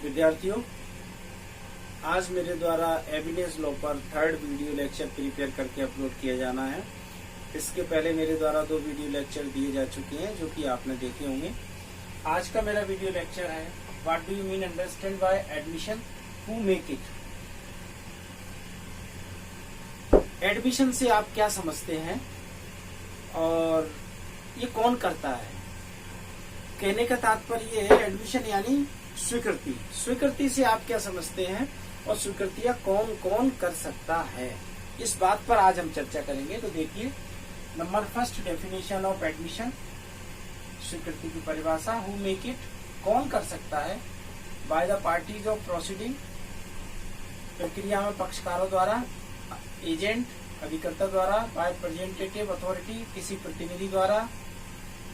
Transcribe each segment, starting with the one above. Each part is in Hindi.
विद्यार्थियों, आज मेरे द्वारा एविडेंस लॉ पर थर्ड वीडियो लेक्चर प्रिपेयर करके अपलोड किया जाना है। इसके पहले मेरे द्वारा 2 वीडियो लेक्चर दिए जा चुके हैं जो कि आपने देखे होंगे। आज का मेरा वीडियो लेक्चर है what do you mean understand by admission, who make it. Admission से आप क्या समझते हैं और ये कौन करता है। कहने का तात्पर्य है एडमिशन यानी स्वीकृति। स्वीकृति से आप क्या समझते हैं और स्वीकृतियां कौन कौन कर सकता है, इस बात पर आज हम चर्चा करेंगे। तो देखिए, number first, definition of admission. स्वीकृति की परिभाषा, हु मेक इट, कौन कर सकता है। By the parties of proceeding, प्रक्रिया में पक्षकारों द्वारा। एजेंट, अभिकर्ता द्वारा। बाय रिप्रेजेंटेटिव अथॉरिटी, किसी प्रतिनिधि द्वारा।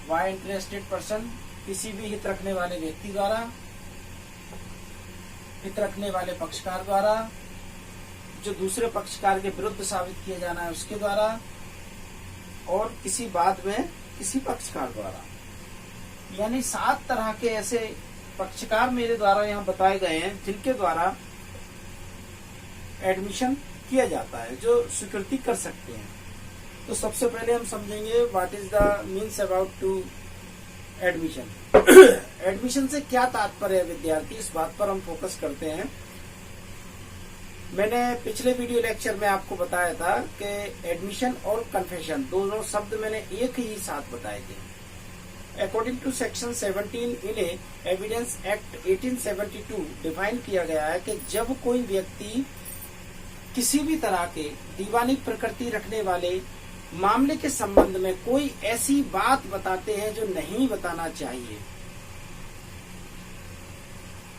बाय इंटरेस्टेड पर्सन, किसी भी हित रखने वाले व्यक्ति द्वारा, हित रखने वाले पक्षकार द्वारा, जो दूसरे पक्षकार के विरुद्ध साबित किया जाना है उसके द्वारा, और किसी बात में किसी पक्षकार द्वारा। यानी 7 तरह के ऐसे पक्षकार मेरे द्वारा यहाँ बताए गए हैं जिनके द्वारा एडमिशन किया जाता है, जो स्वीकृति कर सकते हैं। तो सबसे पहले हम समझेंगे what is the means about to admission. Admission से क्या तात्पर्य है विद्यार्थी, इस बात पर हम फोकस करते हैं। मैंने पिछले वीडियो लेक्चर में आपको बताया था कि एडमिशन और कन्फेशन दोनों शब्द मैंने एक ही साथ बताए थे। According to section 17 in evidence act 1872 define किया गया है कि जब कोई व्यक्ति किसी भी तरह के दीवानी प्रकृति रखने वाले मामले के संबंध में कोई ऐसी बात बताते हैं जो नहीं बताना चाहिए,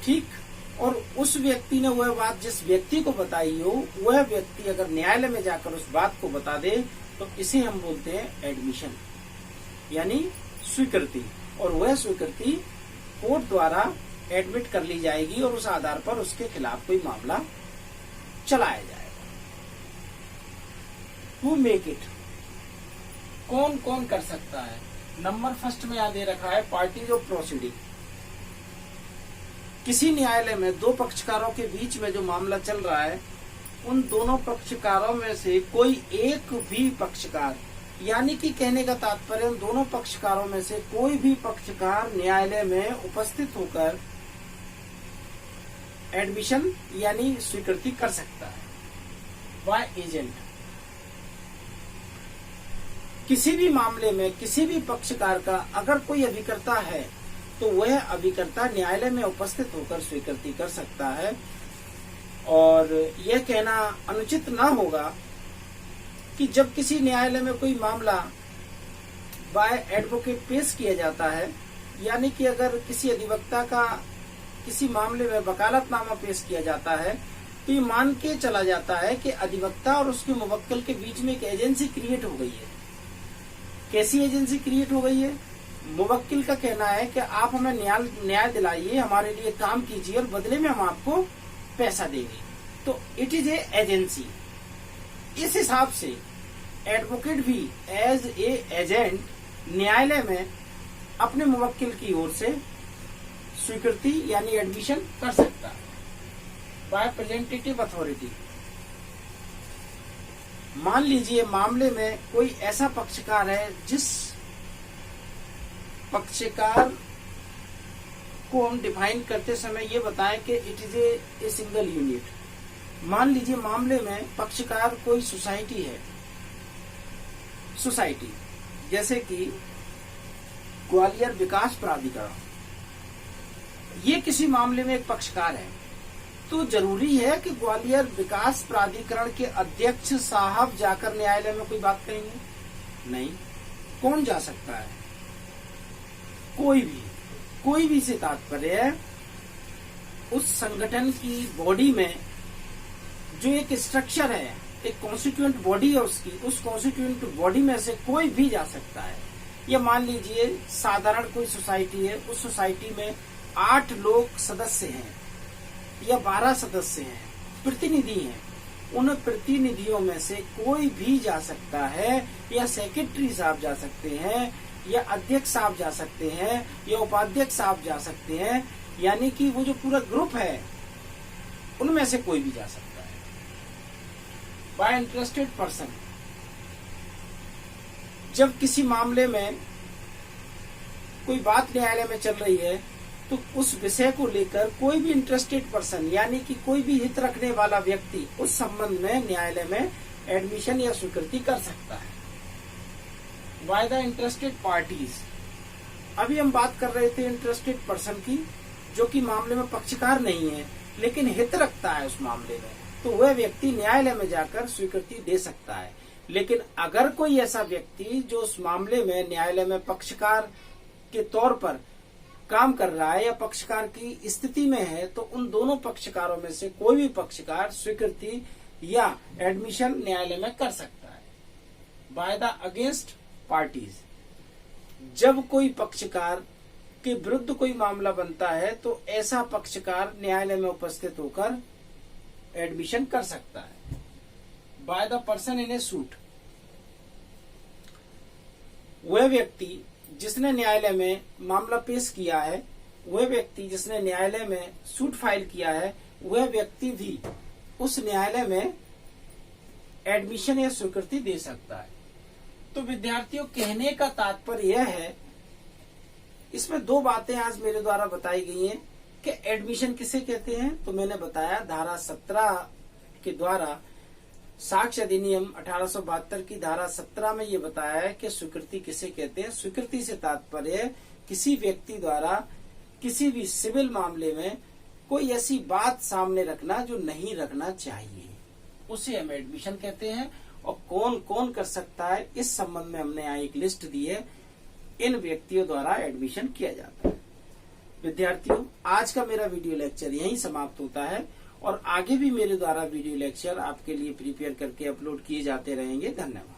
ठीक, और उस व्यक्ति ने वह बात जिस व्यक्ति को बताई हो, वह व्यक्ति अगर न्यायालय में जाकर उस बात को बता दे तो इसे हम बोलते हैं एडमिशन, यानी स्वीकृति। और वह स्वीकृति कोर्ट द्वारा एडमिट कर ली जाएगी और उस आधार पर उसके खिलाफ कोई मामला चलाया जाएगा। हु मेक इट, कौन कौन कर सकता है। नंबर फर्स्ट में यहाँ दे रखा है पार्टीज ऑफ प्रोसीडिंग। किसी न्यायालय में 2 पक्षकारों के बीच में जो मामला चल रहा है, उन दोनों पक्षकारों में से कोई एक भी पक्षकार, यानी कि कहने का तात्पर्य उन दोनों पक्षकारों में से कोई भी पक्षकार न्यायालय में उपस्थित होकर एडमिशन यानी स्वीकृति कर सकता है। बाय एजेंट, किसी भी मामले में किसी भी पक्षकार का अगर कोई अभिकर्ता है तो वह अभिकर्ता न्यायालय में उपस्थित होकर स्वीकृति कर सकता है। और यह कहना अनुचित ना होगा कि जब किसी न्यायालय में कोई मामला बाय एडवोकेट पेश किया जाता है, यानी कि अगर किसी अधिवक्ता का किसी मामले में वकालतनामा पेश किया जाता है, तो ये मान के चला जाता है कि अधिवक्ता और उसके मुवक्किल के बीच में एक एजेंसी क्रिएट हो गई है। कैसी एजेंसी क्रिएट हो गई है? मुवक्किल का कहना है कि आप हमें न्याय दिलाइए, हमारे लिए काम कीजिए और बदले में हम आपको पैसा देंगे। तो इट इज ए एजेंसी। इस हिसाब से एडवोकेट भी एज ए एजेंट न्यायालय में अपने मुवक्किल की ओर से स्वीकृति यानी एडमिशन कर सकता है। बाय रिप्रेजेंटेटिव अथॉरिटी, मान लीजिए मामले में कोई ऐसा पक्षकार है जिस पक्षकार को हम डिफाइन करते समय ये बताएं कि it is a single unit. मान लीजिए मामले में पक्षकार कोई सोसाइटी है, सोसाइटी जैसे कि ग्वालियर विकास प्राधिकरण, ये किसी मामले में एक पक्षकार है। तो जरूरी है कि ग्वालियर विकास प्राधिकरण के अध्यक्ष साहब जाकर न्यायालय में कोई बात करेंगे? नहीं। कौन जा सकता है? कोई भी से तात्पर्य है उस संगठन की बॉडी में जो एक स्ट्रक्चर है, एक कॉन्स्टिट्यूएंट बॉडी है उसकी, उस कॉन्स्टिट्यूएंट बॉडी में से कोई भी जा सकता है। या मान लीजिए साधारण कोई सोसाइटी है, उस सोसाइटी में 8 लोग सदस्य हैं या 12 सदस्य हैं, प्रतिनिधि हैं, उन प्रतिनिधियों में से कोई भी जा सकता है, या सेक्रेटरी साहब जा सकते हैं, या अध्यक्ष साहब जा सकते हैं, या उपाध्यक्ष साहब जा सकते हैं, यानी कि वो जो पूरा ग्रुप है उनमें से कोई भी जा सकता है। बाय इंटरेस्टेड पर्सन, जब किसी मामले में कोई बात न्यायालय में चल रही है तो उस विषय को लेकर कोई भी इंटरेस्टेड पर्सन यानी कि कोई भी हित रखने वाला व्यक्ति उस संबंध में न्यायालय में एडमिशन या स्वीकृति कर सकता है। बाय द इंटरेस्टेड पार्टीज, अभी हम बात कर रहे थे इंटरेस्टेड पर्सन की, जो कि मामले में पक्षकार नहीं है लेकिन हित रखता है उस मामले में, तो वह व्यक्ति न्यायालय में जाकर स्वीकृति दे सकता है। लेकिन अगर कोई ऐसा व्यक्ति जो उस मामले में न्यायालय में पक्षकार के तौर पर काम कर रहा है या पक्षकार की स्थिति में है, तो उन दोनों पक्षकारों में से कोई भी पक्षकार स्वीकृति या एडमिशन न्यायालय में कर सकता है। बाय द अगेंस्ट पार्टीज, जब कोई पक्षकार के विरुद्ध कोई मामला बनता है तो ऐसा पक्षकार न्यायालय में उपस्थित होकर एडमिशन कर सकता है। By the person in A suit, वह व्यक्ति जिसने न्यायालय में मामला पेश किया है, वह व्यक्ति जिसने न्यायालय में सूट फाइल किया है, वह व्यक्ति भी उस न्यायालय में एडमिशन या स्वीकृति दे सकता है। तो विद्यार्थियों, कहने का तात्पर्य यह है, इसमें दो बातें आज मेरे द्वारा बताई गई हैं कि एडमिशन किसे कहते हैं। तो मैंने बताया धारा 17 के द्वारा साक्ष्य अधिनियम 1872 की धारा 17 में ये बताया है कि स्वीकृति किसे कहते हैं। स्वीकृति से तात्पर्य किसी व्यक्ति द्वारा किसी भी सिविल मामले में कोई ऐसी बात सामने रखना जो नहीं रखना चाहिए, उसे हम एडमिशन कहते हैं। और कौन कौन कर सकता है, इस संबंध में हमने यहाँ एक लिस्ट दी है। इन व्यक्तियों द्वारा एडमिशन किया जाता है। विद्यार्थियों, आज का मेरा वीडियो लेक्चर यहीं समाप्त होता है और आगे भी मेरे द्वारा वीडियो लेक्चर आपके लिए प्रिपेयर करके अपलोड किए जाते रहेंगे। धन्यवाद।